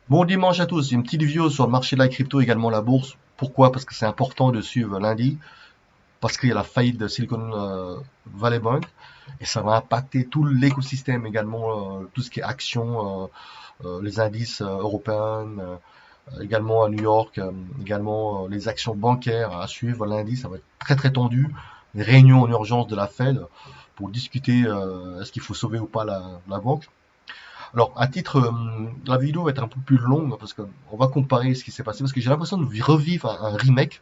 Bon dimanche à tous, une petite vidéo sur le marché de la crypto, également la bourse. Pourquoi? Parce que c'est important de suivre lundi, parce qu'il y a la faillite de Silicon Valley Bank, et ça va impacter tout l'écosystème également, tout ce qui est actions, les indices européens, également à New York, également les actions bancaires à suivre lundi, ça va être très très tendu. Une réunion en urgence de la Fed pour discuter est-ce qu'il faut sauver ou pas la banque. Alors, à titre, la vidéo va être un peu plus longue parce qu'on va comparer ce qui s'est passé parce que j'ai l'impression de revivre un remake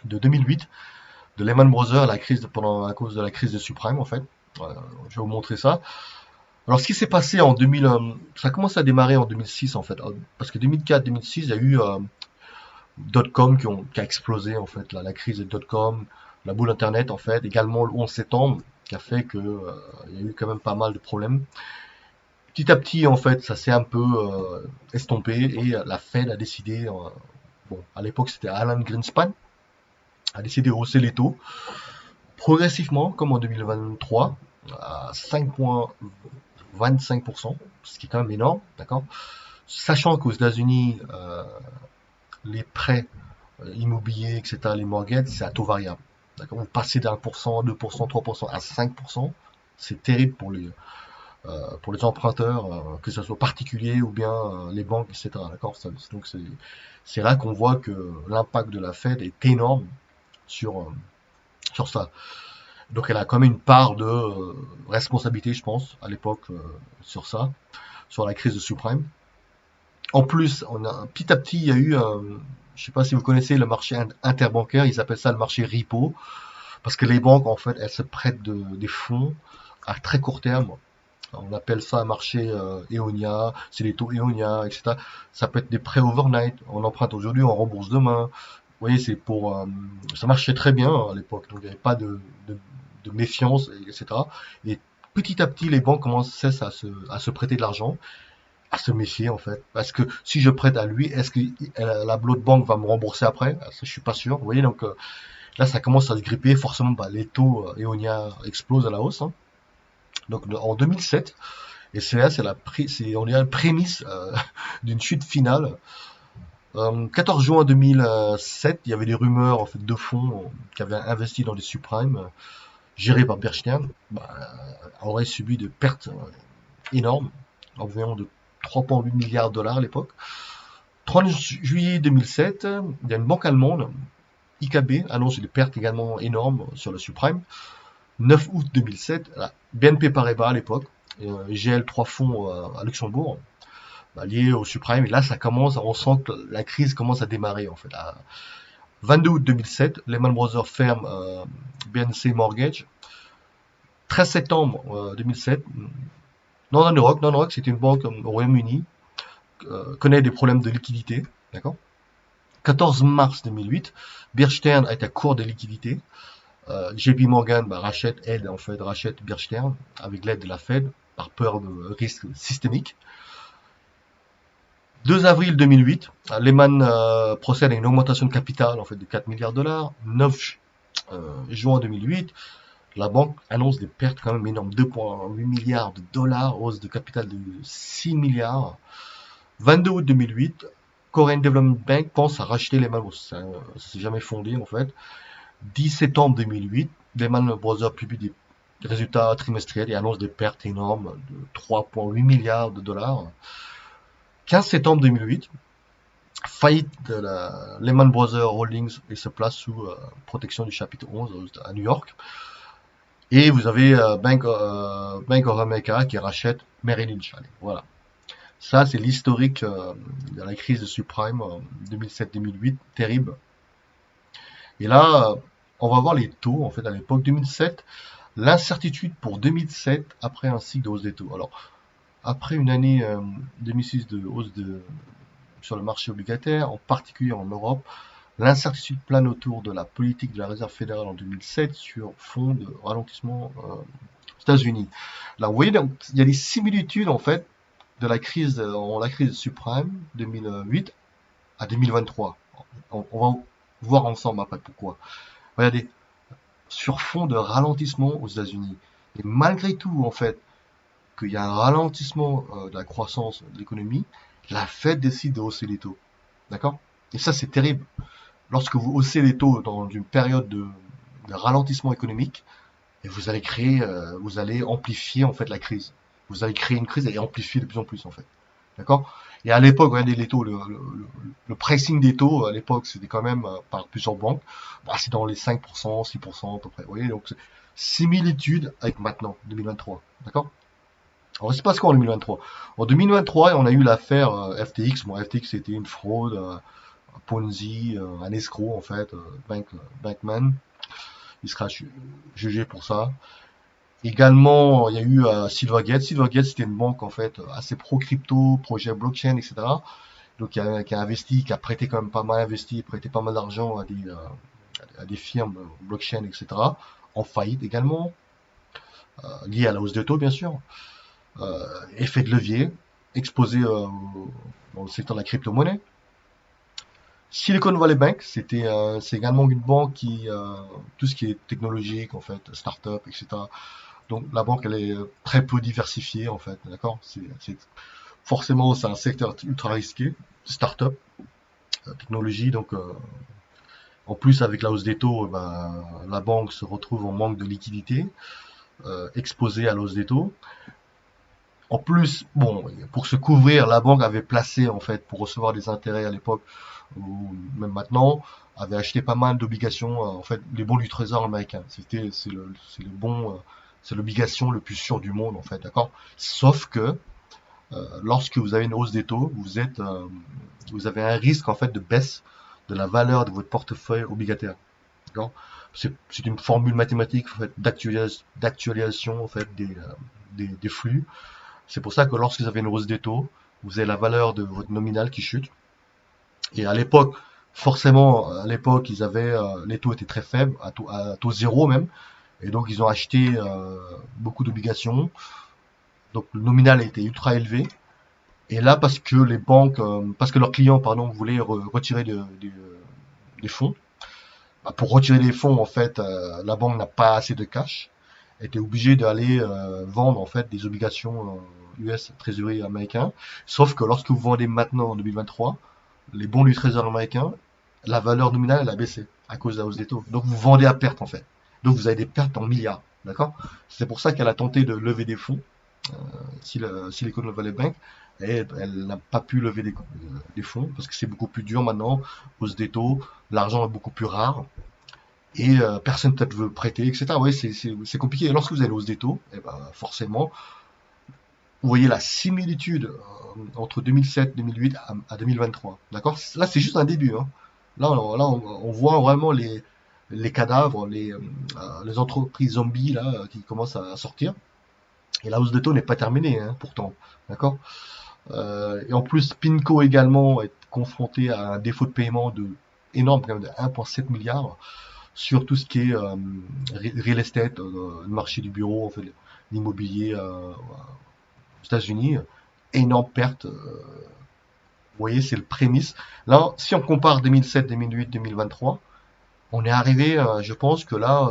de 2008 de Lehman Brothers, à cause de la crise de subprime en fait. Euh, je vais vous montrer ça. Alors, ce qui s'est passé en 2000, ça a commencé à démarrer en 2006 en fait, parce que 2004-2006, il y a eu dot-com qui a explosé en fait, la crise de dot-com, la boule internet en fait, également le 11 septembre qui a fait que il y a eu quand même pas mal de problèmes. Petit à petit, en fait, ça s'est un peu estompé et la Fed a décidé, bon, à l'époque c'était Alan Greenspan, a décidé de hausser les taux progressivement, comme en 2023, à 5,25%, ce qui est quand même énorme, d'accord? Sachant qu'aux États-Unis, les prêts immobiliers, etc., les mortgages, c'est à taux variable. D'accord? Vous passez d'1%, 2%, 3% à 5%, c'est terrible pour les emprunteurs, que ce soit particuliers ou bien les banques, etc. D'accord. Donc c'est là qu'on voit que l'impact de la Fed est énorme sur sur ça. Donc elle a quand même une part de responsabilité, je pense, à l'époque sur ça, sur la crise de subprime. En plus, on a petit à petit, il y a eu, je sais pas si vous connaissez le marché interbancaire, ils appellent ça le marché repo, parce que les banques en fait, elles se prêtent des fonds à très court terme. On appelle ça un marché Eonia, c'est les taux Eonia, etc. Ça peut être des prêts overnight. On emprunte aujourd'hui, on rembourse demain. Vous voyez, ça marchait très bien à l'époque, donc il n'y avait pas de méfiance, etc. Et petit à petit, les banques commencent à se prêter de l'argent, à se méfier en fait. Parce que si je prête à lui, est-ce que l'autre banque va me rembourser après? Ça, je suis pas sûr. Vous voyez, donc là, ça commence à se gripper. Forcément, bah, les taux Eonia explosent à la hausse, hein. Donc en 2007, et c'est là, on dirait la prémisse d'une chute finale. 14 juin 2007, il y avait des rumeurs en fait de fonds qui avaient investi dans des subprimes gérés par Bear Stearns, auraient subi de pertes énormes, environ de 3,8 milliards de dollars à l'époque. 30 juillet 2007, il y a une banque allemande, IKB, annonce des pertes également énormes sur le subprime. 9 août 2007, BNP Paribas à l'époque, GL 3 fonds à Luxembourg, lié au subprime. Et là, on sent que la crise commence à démarrer en fait. À 22 août 2007, Lehman Brothers ferme BNC Mortgage. 13 septembre 2007, Northern Rock, c'était une banque au Royaume-Uni, connaît des problèmes de liquidité, d'accord. 14 mars 2008, Bear Stearns est à court de liquidité. JP Morgan rachète Bear Stearns avec l'aide de la Fed par peur de risques systémiques. 2 avril 2008, Lehman procède à une augmentation de capital en fait de 4 milliards de dollars. 9 juin 2008, la banque annonce des pertes quand même énormes, 2,8 milliards de dollars, hausse de capital de 6 milliards. 22 août 2008, Korean Development Bank pense à racheter Lehman Brothers. Ça s'est jamais fondé en fait. 10 septembre 2008, Lehman Brothers publie des résultats trimestriels et annonce des pertes énormes de 3,8 milliards de dollars. 15 septembre 2008, faillite de la Lehman Brothers Holdings et se place sous protection du chapitre 11 à New York. Et vous avez Bank of America qui rachète Merrill Lynch. Allez, voilà. Ça, c'est l'historique de la crise de subprime 2007-2008, terrible. Et là, on va voir les taux, en fait, à l'époque 2007, l'incertitude pour 2007 après un cycle de hausse des taux. Alors, après une année 2006 de hausse sur le marché obligataire, en particulier en Europe, l'incertitude plane autour de la politique de la Réserve fédérale en 2007 sur fond de ralentissement aux États-Unis. Là, vous voyez, donc, il y a des similitudes en fait de la crise subprime 2008 à 2023. On va voir ensemble après pourquoi. Regardez, sur fond de ralentissement aux États-Unis. Et malgré tout, en fait, qu'il y a un ralentissement de la croissance de l'économie, la Fed décide de hausser les taux. D'accord? Et ça, c'est terrible. Lorsque vous haussez les taux dans une période de ralentissement économique, et vous allez amplifier en fait la crise. Vous allez créer une crise et amplifier de plus en plus en fait. D'accord? Et à l'époque, regardez les taux, le pricing des taux à l'époque, c'était quand même par plusieurs banques. Bah, c'est dans les 5%, 6% à peu près. Vous voyez, donc similitude avec maintenant, 2023. D'accord? Alors, c'est pas ce qu'en 2023. En 2023, on a eu l'affaire FTX. Bon, FTX, c'était une fraude, un Ponzi, un escroc en fait, Bankman. Il sera jugé pour ça. Également, il y a eu Silvergate. Silvergate, c'était une banque en fait assez pro-crypto, projet blockchain, etc. Donc qui a investi, qui a prêté quand même pas mal investi, prêté pas mal d'argent à des firmes blockchain, etc. En faillite également, lié à la hausse des taux bien sûr. Effet de levier, exposé dans le secteur de la crypto-monnaie. Silicon Valley Bank, c'est également une banque qui, tout ce qui est technologique en fait, start-up, etc. Donc la banque, elle est très peu diversifiée en fait, d'accord. Forcément, c'est un secteur ultra risqué, start-up, technologie. Donc en plus avec la hausse des taux, ben, la banque se retrouve en manque de liquidité, exposée à la hausse des taux. En plus, bon, pour se couvrir, la banque avait placé en fait pour recevoir des intérêts à l'époque ou même maintenant, avait acheté pas mal d'obligations, en fait, les bons du Trésor américain. C'est le bon, c'est l'obligation le plus sûr du monde, en fait, d'accord? Sauf que, lorsque vous avez une hausse des taux, vous avez un risque, en fait, de baisse de la valeur de votre portefeuille obligataire, d'accord? C'est une formule mathématique, en fait, d'actualisation, en fait, des flux. C'est pour ça que lorsque vous avez une hausse des taux, vous avez la valeur de votre nominal qui chute. Et à l'époque, forcément, à l'époque, les taux étaient très faibles, à taux zéro même, et donc ils ont acheté beaucoup d'obligations. Donc le nominal a été ultra élevé. Et là, parce que leurs clients, pardon, voulaient retirer des fonds. Bah, pour retirer les fonds, en fait, la banque n'a pas assez de cash, était obligée d'aller vendre en fait des obligations US Treasury américain. Sauf que lorsque vous vendez maintenant en 2023, les bons du Trésor américain, la valeur nominale elle a baissé à cause de la hausse des taux. Donc vous vendez à perte en fait. Donc vous avez des pertes en milliards, d'accord? C'est pour ça qu'elle a tenté de lever des fonds, Silicon Valley Bank, et elle n'a pas pu lever des fonds parce que c'est beaucoup plus dur maintenant, hausse des taux, l'argent est beaucoup plus rare et personne peut-être veut prêter, etc. Oui, c'est compliqué. Et lorsque vous avez hausse des taux, et ben forcément, vous voyez la similitude entre 2007, 2008 à 2023. D'accord? Là, c'est juste un début. Hein. On voit vraiment les cadavres, les entreprises zombies là, qui commencent à sortir. Et la hausse de taux n'est pas terminée, hein, pourtant. D'accord? Et en plus, Pinco également est confronté à un défaut de paiement énorme, quand même de 1,7 milliard sur tout ce qui est real estate, le marché du bureau, en fait, l'immobilier aux États-Unis. Énorme perte. Vous voyez, c'est le prémisse. Là, si on compare 2007, 2008, 2023, on est arrivé, je pense que là,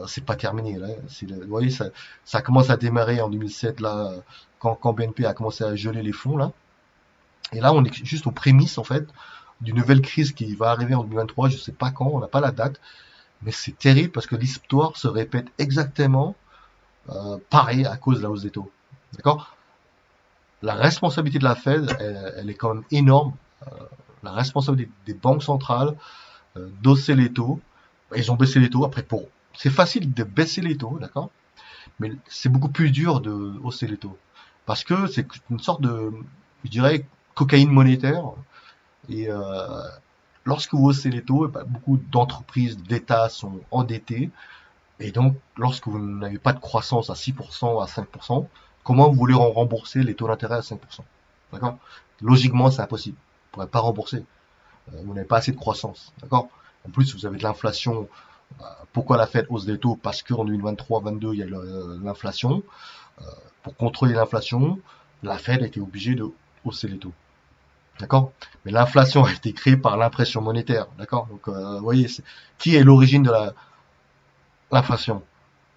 c'est pas terminé. Là. Vous voyez, ça commence à démarrer en 2007, là, quand BNP a commencé à geler les fonds. Là. Et là, on est juste aux prémices, en fait, d'une nouvelle crise qui va arriver en 2023. Je sais pas quand, on n'a pas la date. Mais c'est terrible parce que l'histoire se répète exactement pareil à cause de la hausse des taux. D'accord? La responsabilité de la Fed, elle est quand même énorme. La responsabilité des banques centrales d'hausser les taux. Ils ont baissé les taux. Après, c'est facile de baisser les taux, d'accord? Mais c'est beaucoup plus dur de hausser les taux. Parce que c'est une sorte de, je dirais, cocaïne monétaire. Et lorsque vous haussez les taux, beaucoup d'entreprises, d'États sont endettés. Et donc, lorsque vous n'avez pas de croissance à 6%, à 5%, comment vous voulez rembourser les taux d'intérêt à 5%? D'accord? Logiquement, c'est impossible. Vous ne pourrez pas rembourser. Vous n'avez pas assez de croissance. D'accord? En plus, vous avez de l'inflation. Pourquoi la Fed hausse des taux? Parce qu'en 2023-22, il y a l'inflation. Pour contrôler l'inflation, la Fed a été obligée de hausser les taux. D'accord? Mais l'inflation a été créée par l'impression monétaire. D'accord? Donc, vous voyez, qui est l'origine de l'inflation?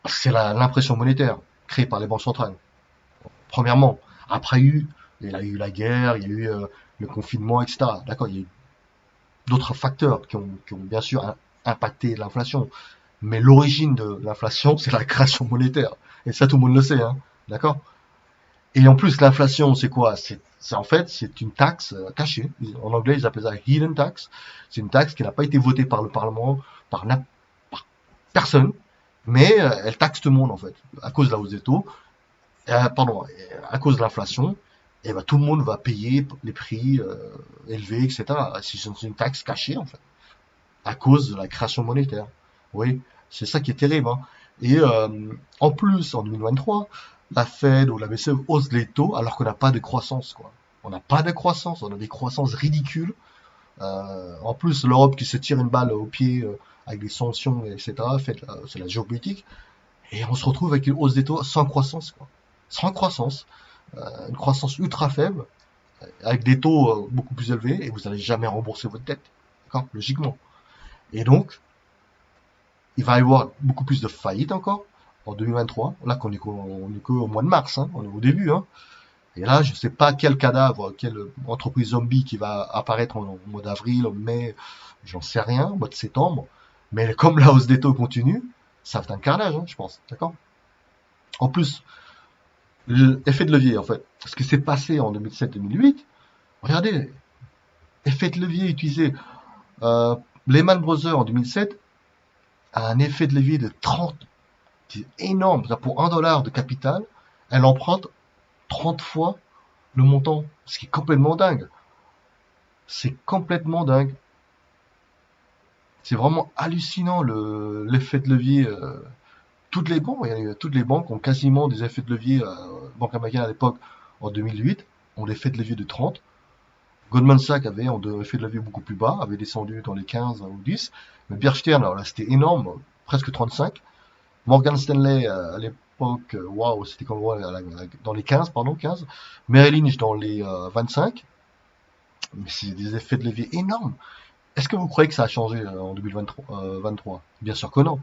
C'est l'impression monétaire. créé par les banques centrales. Premièrement, après il y a eu la guerre, il y a eu le confinement, etc. D'accord, il y a eu d'autres facteurs qui ont bien sûr impacté l'inflation. Mais l'origine de l'inflation, c'est la création monétaire. Et ça, tout le monde le sait, hein. D'accord? Et en plus, l'inflation, c'est quoi? En fait, c'est une taxe cachée. En anglais, ils appellent ça hidden tax. C'est une taxe qui n'a pas été votée par le Parlement, par personne, mais elle taxe tout le monde, en fait. À cause de la hausse des taux, pardon, à cause de l'inflation, et ben, tout le monde va payer les prix élevés, etc. C'est une taxe cachée, en fait, à cause de la création monétaire. Oui, c'est ça qui est terrible, hein. Et en plus, en 2023, la Fed ou la BCE hausse les taux alors qu'on n'a pas de croissance, quoi. On n'a pas de croissance, on a des croissances ridicules. En plus, l'Europe qui se tire une balle au pied avec des sanctions, etc., c'est la géopolitique. Et on se retrouve avec une hausse des taux sans croissance, quoi. Sans croissance, une croissance ultra faible, avec des taux beaucoup plus élevés, et vous n'allez jamais rembourser votre dette. D'accord? Logiquement. Et donc, il va y avoir beaucoup plus de faillites encore en 2023. Là, on est qu'au mois de mars, hein, on est au début, hein. Et là, je ne sais pas quel cadavre, quelle entreprise zombie qui va apparaître au mois d'avril, en mai, j'en sais rien, au mois de septembre. Mais comme la hausse des taux continue, ça va être un carnage, hein, je pense. D'accord? En plus, l'effet de levier, en fait. Ce qui s'est passé en 2007-2008, regardez, effet de levier utilisé. Euh, Lehman Brothers en 2007 a un effet de levier de 30, c'est énorme. Pour $1 de capital, elle emprunte 30 fois le montant, ce qui est complètement dingue. C'est complètement dingue. C'est vraiment hallucinant l'effet de levier. Toutes les banques, toutes les banques ont quasiment des effets de levier. Banque américaine à l'époque, en 2008, ont des effets de levier de 30. Goldman Sachs avait un effet de levier beaucoup plus bas, avait descendu dans les 15 ou 10. Mais Bear Stearns, alors là, c'était énorme, presque 35. Morgan Stanley, à l'époque, waouh, c'était comme dans les 15, pardon, 15. Merrill Lynch dans les 25. Mais c'est des effets de levier énormes. Est-ce que vous croyez que ça a changé en 2023? Bien sûr que non.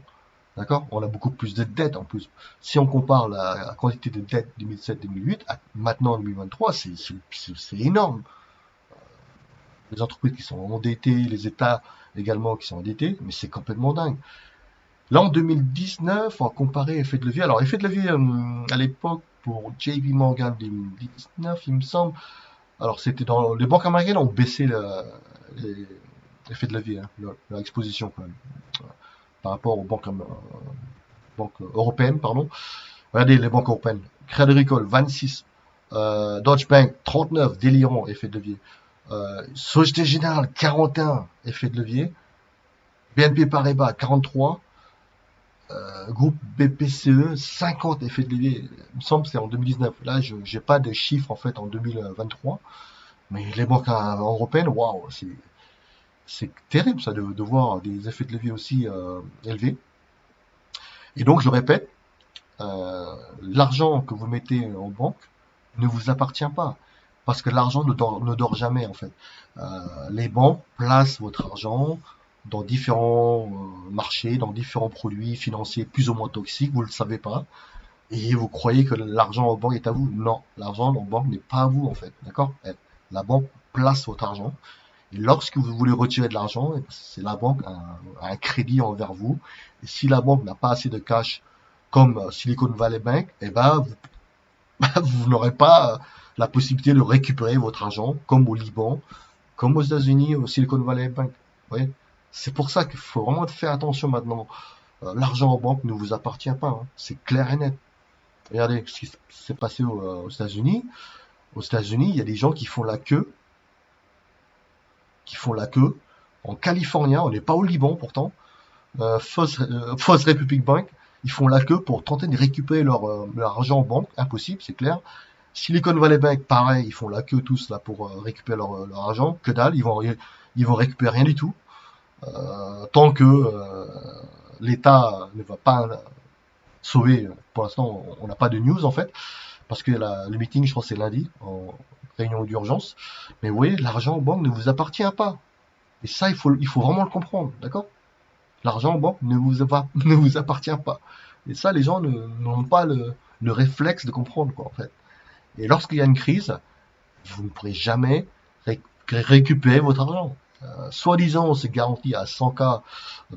D'accord? On a beaucoup plus de dettes en plus. Si on compare la quantité de dettes 2007-2008 à maintenant 2023, c'est énorme. Les entreprises qui sont endettées, les États également qui sont endettés, mais c'est complètement dingue. Là, en 2019, on va comparer effet de levier. Alors, effet de levier, à l'époque, pour JP Morgan 2019, il me semble. Alors, c'était dans les banques américaines ont baissé l'effet de levier, hein, leur exposition quand même, par rapport aux banques européennes, pardon. Regardez les banques européennes. Crédit Agricole 26, Deutsche Bank 39, délirant effet de levier. Société Générale 41, effet de levier. BNP Paribas 43. Groupe BPCE 50 effets de levier. Il me semble que c'est en 2019. Là, je n'ai pas de chiffres en fait en 2023. Mais les banques européennes, waouh, c'est terrible ça de voir des effets de levier aussi élevés. Et donc, je répète, l'argent que vous mettez en banque ne vous appartient pas. Parce que l'argent ne dort jamais en fait. Les banques placent votre argent dans différents marchés, dans différents produits financiers plus ou moins toxiques, vous ne le savez pas, et vous croyez que l'argent en banque est à vous. Non, l'argent en banque n'est pas à vous en fait, d'accord? La banque place votre argent, et lorsque vous voulez retirer de l'argent, c'est la banque a un crédit envers vous, et si la banque n'a pas assez de cash comme Silicon Valley Bank, eh ben, vous n'aurez pas la possibilité de récupérer votre argent, comme au Liban, comme aux États-Unis, au Silicon Valley Bank. Vous voyez, c'est pour ça qu'il faut vraiment faire attention maintenant. L'argent en banque ne vous appartient pas, hein. C'est clair et net. Regardez ce qui s'est passé aux États-Unis. Aux États-Unis, il y a des gens qui font la queue en Californie. On n'est pas au Liban pourtant. First Republic Bank, ils font la queue pour tenter de récupérer leur argent en banque. Impossible, c'est clair. Silicon Valley Bank, pareil, ils font la queue tous là pour récupérer leur argent. Que dalle, ils vont récupérer rien du tout. Tant que l'État ne va pas sauver, pour l'instant, on n'a pas de news en fait, parce que le meeting, je pense, c'est lundi, en réunion d'urgence. Mais vous voyez, l'argent en banque ne vous appartient pas. Et ça, il faut vraiment le comprendre, d'accord? L'argent en banque ne vous appartient pas. Et ça, les gens n'ont pas le réflexe de comprendre, quoi, en fait. Et lorsqu'il y a une crise, vous ne pourrez jamais récupérer votre argent. Soi-disant, c'est garanti à 100K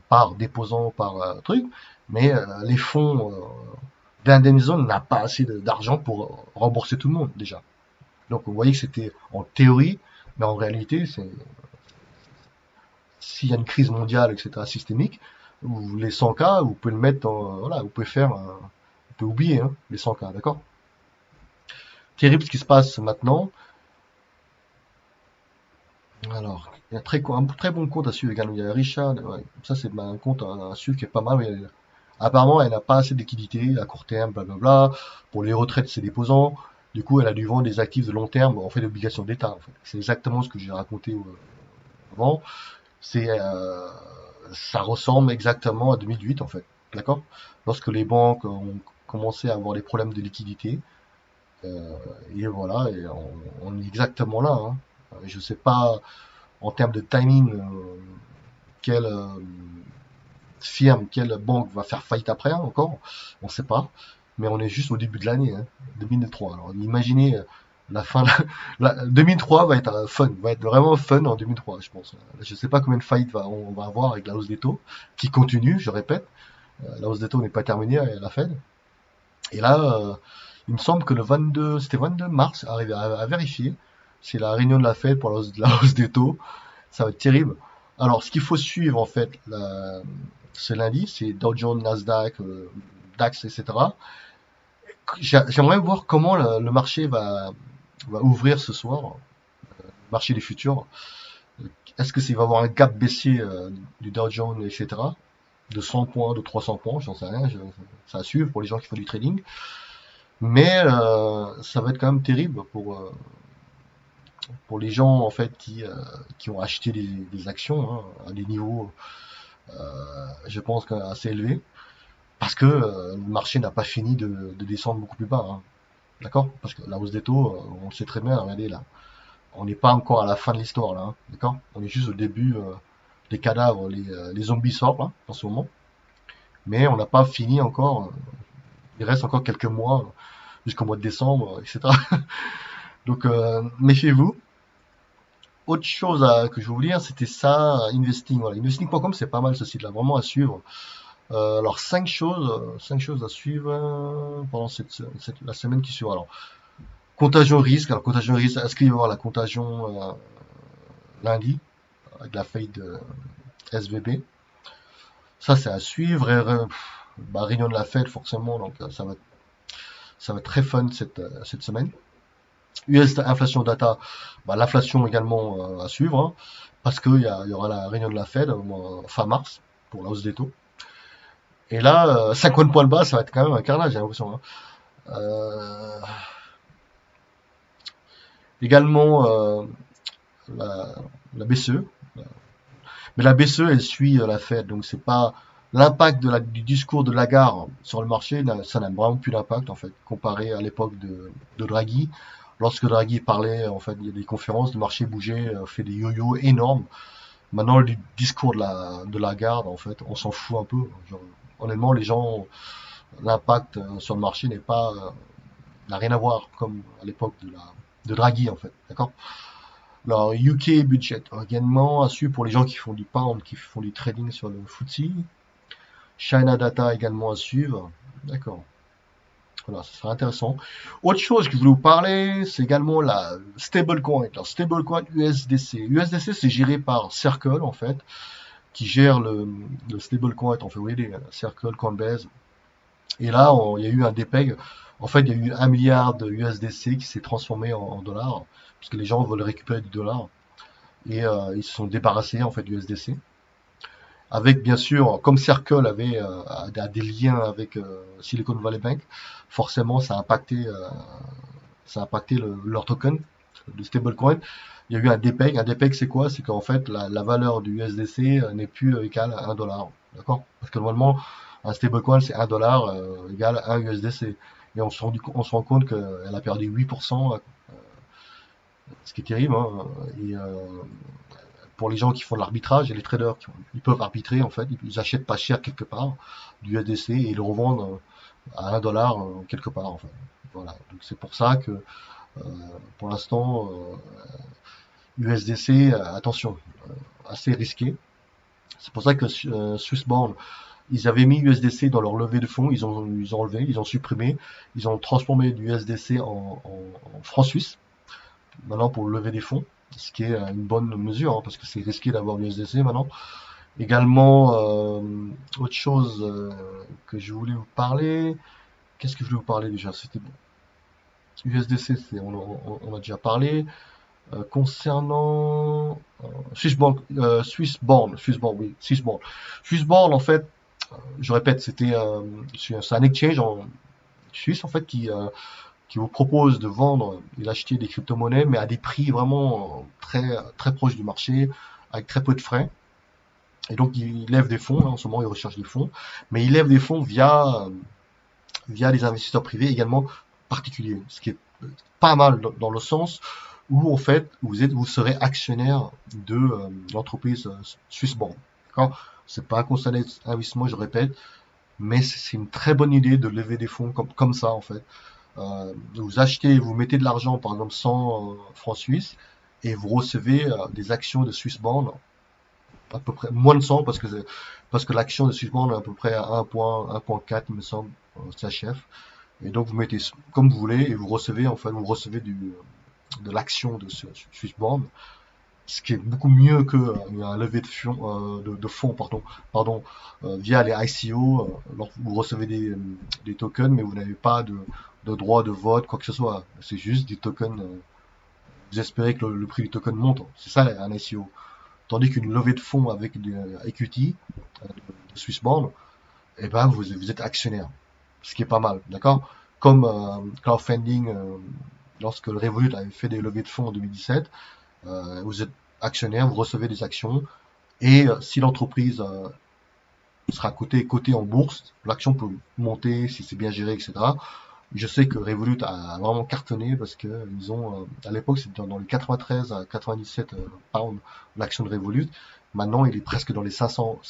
par déposant, par truc, mais les fonds d'indemnisation n'a pas assez d'argent pour rembourser tout le monde, déjà. Donc, vous voyez que c'était en théorie, mais en réalité, c'est s'il y a une crise mondiale, etc., systémique, les 100K, vous pouvez le mettre voilà, vous pouvez faire, vous pouvez oublier, hein, les 100K, d'accord? Terrible ce qui se passe maintenant. Alors, il y a un très bon compte à suivre également. Il y a Richard, ouais, ça c'est un compte à suivre qui est pas mal. Mais apparemment, elle n'a pas assez de liquidité à court terme, blablabla. Pour les retraites, c'est déposant. Du coup, elle a dû vendre des actifs de long terme, en fait, d'obligations d'État. En fait. C'est exactement ce que j'ai raconté avant. C'est, ça ressemble exactement à 2008, en fait. D'accord? Lorsque les banques ont commencé à avoir des problèmes de liquidité. Euh, et voilà, et on est exactement là. Hein. Je sais pas en termes de timing, quelle firme, quelle banque va faire faillite après, hein, encore, on ne sait pas. Mais on est juste au début de l'année, hein, 2003. Alors imaginez la fin, 2003 va être fun, va être vraiment fun en 2003, je pense. Je ne sais pas combien de faillites on va avoir avec la hausse des taux, qui continue, je répète. La hausse des taux n'est pas terminée à la Fed. Et là, il me semble que le 22, c'était 22 mars, arrivé à vérifier, c'est la réunion de la Fed pour la hausse des taux. Ça va être terrible. Alors, ce qu'il faut suivre, en fait, ce lundi, c'est Dow Jones, Nasdaq, DAX, etc. J'aimerais voir comment le marché va ouvrir ce soir, le marché des futurs. Est-ce que va y avoir un gap baissier du Dow Jones, etc. De 100 points, de 300 points, j'en sais rien, ça à suivre pour les gens qui font du trading. Mais ça va être quand même terrible pour les gens en fait qui ont acheté des actions, hein, à des niveaux, je pense, assez élevés, parce que le marché n'a pas fini de descendre beaucoup plus bas. Hein. D'accord? Parce que la hausse des taux, on le sait très bien, regardez là, on n'est pas encore à la fin de l'histoire là. Hein. D'accord? On est juste au début des cadavres, les zombies sortent là, en ce moment, mais on n'a pas fini encore. Il reste encore quelques mois jusqu'au mois de décembre, etc. Donc méfiez-vous. Autre chose que je vais vous dire, c'était ça, Investing. Voilà. Investing.com, c'est pas mal ce site-là, vraiment à suivre. Alors, cinq choses à suivre pendant la semaine qui suit. Alors, contagion risque. Alors, contagion risque, est-ce qu'il va y avoir la contagion lundi, avec la faillite de SVB? Ça, c'est à suivre. Réunion de la Fed, forcément, donc ça va être très fun cette semaine. US inflation data, l'inflation également à suivre, hein, parce qu'il y aura la réunion de la Fed fin mars pour la hausse des taux. Et là, 50 points de base, ça va être quand même un carnage, j'ai l'impression. Hein. Euh, également la, la BCE, mais la BCE elle suit la Fed, donc c'est pas l'impact du discours de Lagarde sur le marché, ça n'a vraiment plus d'impact en fait, comparé à l'époque de Draghi. Lorsque Draghi parlait, en fait, il y a des conférences, le marché bougeait, fait des yo-yo énormes. Maintenant, le discours de Lagarde, en fait, on s'en fout un peu. Genre, honnêtement, les gens, l'impact sur le marché n'a rien à voir comme à l'époque de Draghi, en fait. D'accord? Alors, UK budget, également à suivre pour les gens qui font du pound, qui font du trading sur le FTSE. China data également à suivre. D'accord. Voilà, ça sera intéressant. Autre chose que je voulais vous parler, c'est également la stablecoin. Alors, stablecoin USDC. USDC, c'est géré par Circle, en fait, qui gère le stablecoin. En fait, vous voyez, Circle, Coinbase. Et là, il y a eu un dépeg. En fait, il y a eu 1 milliard de USDC qui s'est transformé en dollars, puisque les gens veulent récupérer du dollar. Et ils se sont débarrassés, en fait, du USDC. Avec, bien sûr, comme Circle a des liens avec Silicon Valley Bank, forcément, ça a impacté leur token, le stablecoin. Il y a eu un dépeg. Un dépeg, c'est quoi? C'est qu'en fait, la valeur du USDC n'est plus égale à 1 dollar. D'accord? Parce que normalement, un stablecoin, c'est 1 dollar égale à 1 USDC. Et on se rend compte qu'elle a perdu 8%, ce qui est terrible. Hein. Et pour les gens qui font de l'arbitrage et les traders, ils peuvent arbitrer en fait, ils achètent pas cher quelque part du USDC et ils le revendent à 1 dollar quelque part, enfin. Voilà. Donc c'est pour ça que euh, pour l'instant, USDC, attention, assez risqué. C'est pour ça que Swissborn, ils avaient mis USDC dans leur levée de fonds, ils ont enlevé, ils ont supprimé, ils ont transformé du USDC en francs suisses, maintenant pour lever des fonds, ce qui est une bonne mesure, hein, parce que c'est risqué d'avoir l'USDC maintenant. Également, autre chose que je voulais vous parler, qu'est-ce que je voulais vous parler déjà? C'était bon. USDC, on a déjà parlé. Concernant Swissborn, oui, Swissborn. Swissborn, en fait, je répète, c'est un exchange en Suisse en fait qui vous propose de vendre et d'acheter des crypto-monnaies, mais à des prix vraiment très très proches du marché, avec très peu de frais. Et donc il lève des fonds, hein, en ce moment il recherche des fonds, mais il lève des fonds via des investisseurs privés également particuliers, ce qui est pas mal dans le sens où en fait vous serez actionnaire de l'entreprise Swissborn. D'accord? C'est pas un conseil d'investissement, je répète, mais c'est une très bonne idée de lever des fonds comme ça en fait. Vous achetez, vous mettez de l'argent, par exemple 100 francs suisses, et vous recevez des actions de Swissborn, à peu près moins de 100 parce que l'action de Swissborn est à peu près à 1.4 il me semble, CHF. Et donc vous mettez comme vous voulez et vous recevez enfin vous recevez de l'action de ce Swissborn, ce qui est beaucoup mieux que un levé de fonds via les ICO. Vous recevez des tokens, mais vous n'avez pas de droit de vote, quoi que ce soit. C'est juste des tokens. Vous espérez que le prix du token monte. C'est ça un ICO. Tandis qu'une levée de fonds avec des equity, de Swissborn, eh ben vous êtes actionnaire, ce qui est pas mal, d'accord? Comme crowdfunding, lorsque le Revolut avait fait des levées de fonds en 2017, vous êtes actionnaire, vous recevez des actions, et si l'entreprise sera cotée en bourse, l'action peut monter si c'est bien géré, etc. Je sais que Revolut a vraiment cartonné parce que ils ont, à l'époque, c'était dans les 93 à 97 pounds l'action de Revolut. Maintenant, il est presque dans les 500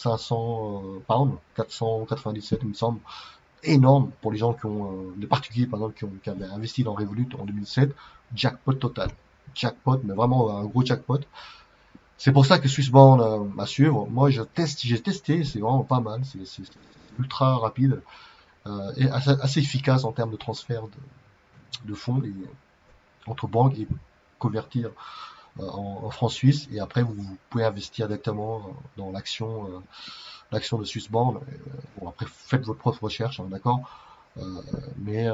pounds, 497, il me semble. Énorme pour les gens les particuliers, par exemple, qui avaient investi dans Revolut en 2007. Jackpot total. Jackpot, mais vraiment un gros jackpot. C'est pour ça que Swissborn à suivre. Moi, j'ai testé, c'est vraiment pas mal. C'est ultra rapide et assez efficace en termes de transfert de fonds entre banques et convertir en francs suisses. Et après, vous pouvez investir directement dans l'action de Swissborn. Bon, après, faites votre propre recherche, hein, d'accord. Mais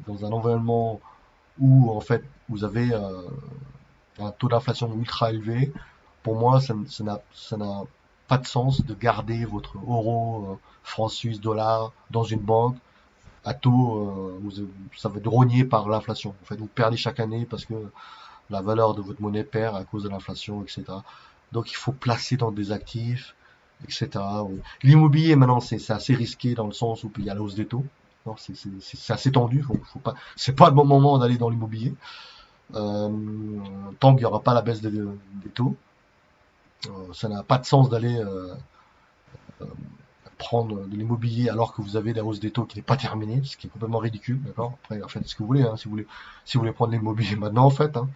dans un environnement où en fait vous avez un taux d'inflation ultra élevé, pour moi, ça n'a pas de sens de garder votre euro, franc suisse, dollar dans une banque à taux, ça va être rogné par l'inflation. En fait, vous perdez chaque année parce que la valeur de votre monnaie perd à cause de l'inflation, etc. Donc, il faut placer dans des actifs, etc. Oui. L'immobilier, maintenant, c'est assez risqué dans le sens où il y a la hausse des taux. C'est assez tendu. Faut pas, c'est pas le bon moment d'aller dans l'immobilier. Euh, Tant qu'il n'y aura pas la baisse des taux, ça n'a pas de sens d'aller prendre de l'immobilier alors que vous avez la hausse des taux qui n'est pas terminée, ce qui est complètement ridicule, d'accord? Après, faites ce que vous voulez, hein, si vous voulez prendre l'immobilier maintenant, en fait, hein,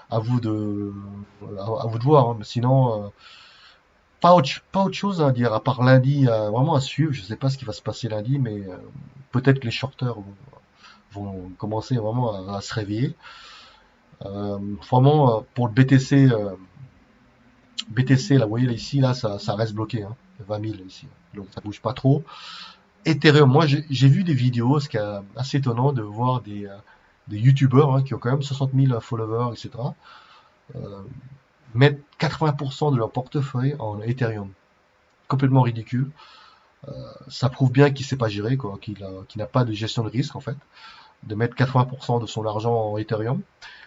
à vous de, à vous de voir, hein, mais sinon, pas autre chose à dire, à part lundi, vraiment à suivre, je sais pas ce qui va se passer lundi, mais peut-être que les shorters vont commencer vraiment à se réveiller. Vraiment, pour le BTC, là, vous voyez, là, ici, là, ça reste bloqué, hein, 20 000 ici, donc ça bouge pas trop. Ethereum, moi j'ai vu des vidéos, ce qui est assez étonnant de voir des youtubeurs qui ont quand même 60 000 followers, etc., euh, mettre 80% de leur portefeuille en Ethereum. Complètement ridicule. Ça prouve bien qu'il ne sait pas gérer, quoi, qu'il n'a pas de gestion de risque en fait, de mettre 80% de son argent en Ethereum,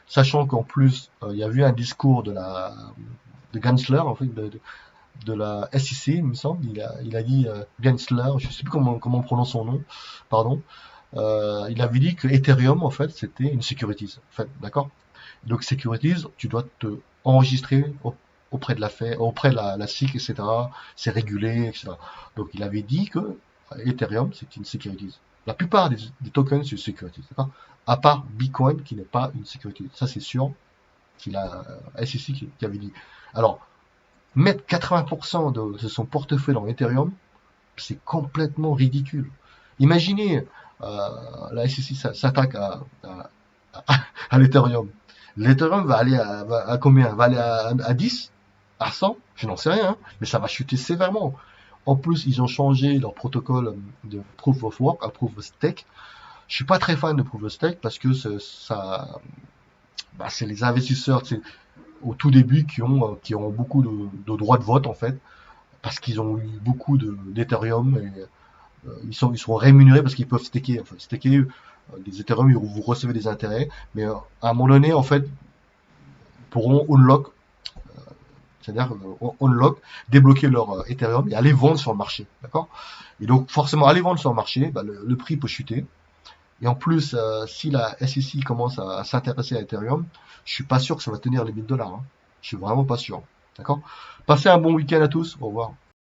sachant qu'en plus il y a eu un discours de Gensler, en fait, de la SEC, il me semble. Il a dit Gensler, je ne sais plus comment on prononce son nom, pardon. Il avait dit que Ethereum, en fait, c'était une securities. En fait, d'accord? Donc, securities, tu dois te enregistrer auprès de auprès de la SEC, etc. C'est régulé, etc. Donc, il avait dit que Ethereum, c'est une securities. La plupart des tokens, c'est security, d'accord? À part Bitcoin, qui n'est pas une security. Ça, c'est sûr, qu'il a SEC qui avait dit. Alors, mettre 80% de son portefeuille dans Ethereum, c'est complètement ridicule. Imaginez, la SEC s'attaque à l'Ethereum. L'Ethereum va aller à combien? Va aller à 10? À 100? Je n'en sais rien, hein, mais ça va chuter sévèrement. En plus, ils ont changé leur protocole de Proof of Work à Proof of Stake. Je suis pas très fan de Proof of Stake parce que c'est les investisseurs au tout début qui ont beaucoup de droits de vote en fait, parce qu'ils ont eu beaucoup d'Ethereum et ils seront rémunérés parce qu'ils peuvent staker. En fait. Staker des Ethereum, vous recevez des intérêts, mais à un moment donné, en fait, ils pourront unlock, c'est-à-dire unlock, débloquer leur Ethereum et aller vendre sur le marché, d'accord? Et donc forcément, aller vendre sur le marché, bah, le prix peut chuter. Et en plus, si la SEC commence à s'intéresser à Ethereum, je suis pas sûr que ça va tenir les $1000. Hein. Je suis vraiment pas sûr. D'accord? Passez un bon week-end à tous. Au revoir.